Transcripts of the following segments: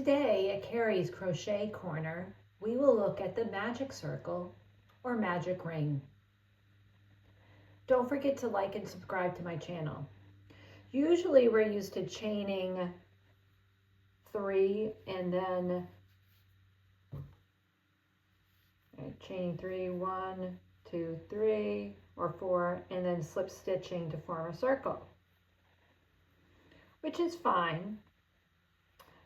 Today at Carrie's Crochet Corner, we will look at the magic circle or magic ring. Don't forget to like and subscribe to my channel. Usually we're used to chaining 3 and then chaining 3, 1, 2, 3, or 4, and then slip stitching to form a circle, which is fine.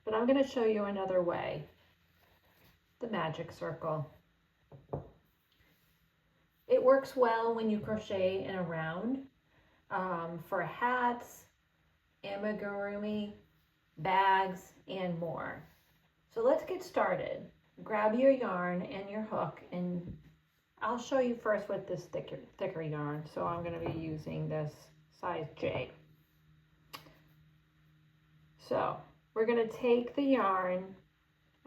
But I'm going to show you another way, the magic circle. It works well when you crochet in a round for hats, amigurumi, bags, and more. So let's get started. Grab your yarn and your hook, and I'll show you first with this thicker yarn. So I'm going to be using this size J. So we're going to take the yarn.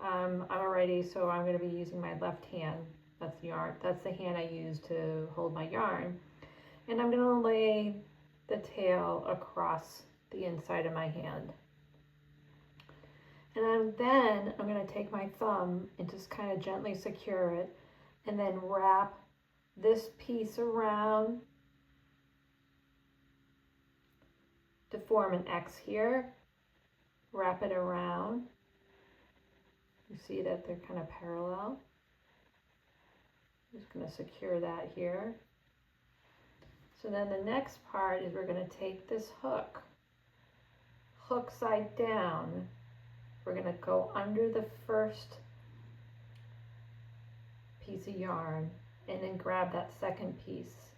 I'm already, so I'm going to be using my left hand. That's the yarn. That's the hand I use to hold my yarn. And I'm going to lay the tail across the inside of my hand. And then I'm going to take my thumb and just kind of gently secure it, and then wrap this piece around to form an X here. Wrap it around. You see that they're kind of parallel. I'm just going to secure that here. So then the next part is we're going to take this hook side down. We're going to go under the first piece of yarn and then grab that second piece.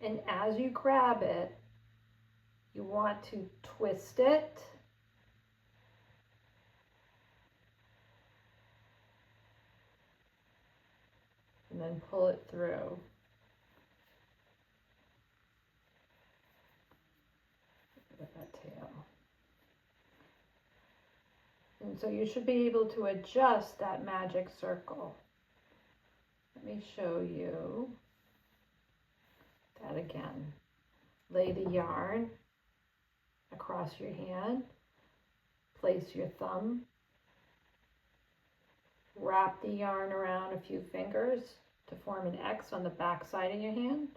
And as you grab it, you want to twist it and then pull it through. Look at that tail. And so you should be able to adjust that magic circle. Let me show you that again. Lay the yarn across your hand, place your thumb, wrap the yarn around a few fingers to form an X on the back side of your hand.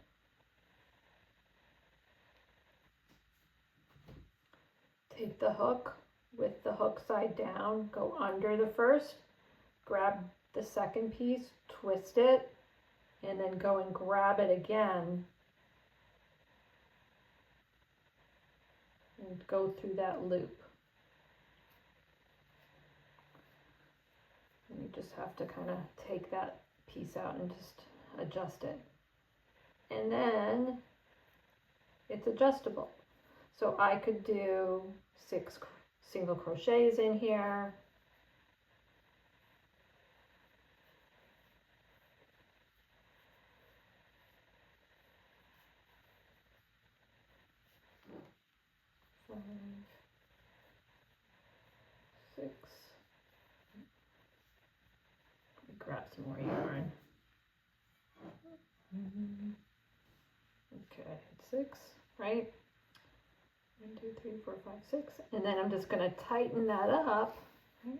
Take the hook with the hook side down, go under the first, grab the second piece, twist it, and then go and grab it again and go through that loop. And you just have to kind of take that piece out and just adjust it. And then it's adjustable. So I could do 6 single crochets in here. Five, 6. Grab some more yarn. Okay, 6, right? 1, 2, 3, 4, 5, 6. And then I'm just going to tighten that up. Right?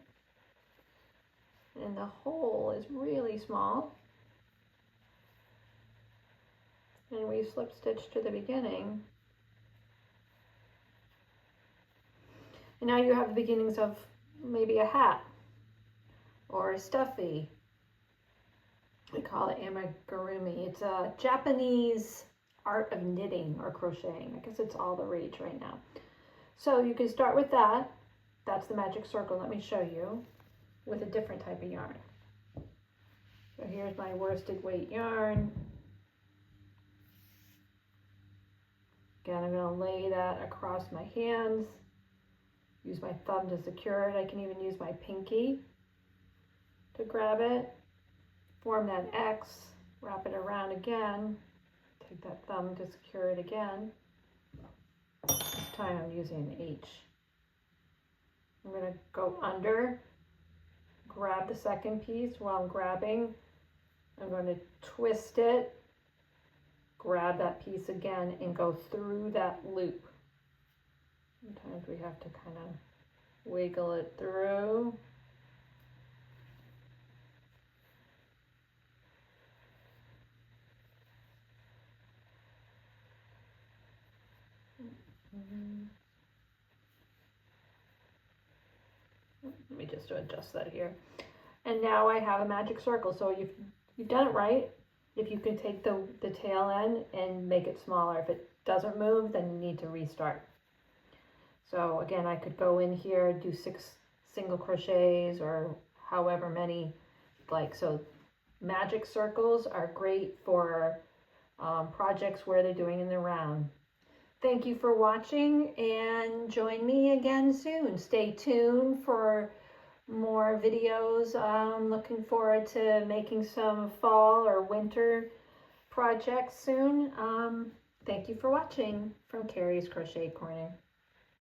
And the hole is really small. And we slip stitch to the beginning. And now you have the beginnings of maybe a hat or a stuffy. We call it amigurumi. It's a Japanese art of knitting or crocheting. I guess it's all the rage right now. So you can start with that. That's the magic circle. Let me show you with a different type of yarn. So here's my worsted weight yarn. Again, I'm going to lay that across my hands. Use my thumb to secure it. I can even use my pinky to grab it. Form that X. Wrap it around again. Take that thumb to secure it again. This time I'm using an H. I'm going to go under, grab the second piece. While I'm grabbing, I'm going to twist it, grab that piece again, and go through that loop. Sometimes we have to kind of wiggle it through. Let me just adjust that here. And now I have a magic circle. So you've done it right. If you can take the tail end and make it smaller. If it doesn't move, then you need to restart. So again, I could go in here, do 6 single crochets or however many like. So magic circles are great for projects where they're doing in the round. Thank you for watching, and join me again soon. Stay tuned for more videos. I'm looking forward to making some fall or winter projects soon. Thank you for watching from Carrie's Crochet Corner.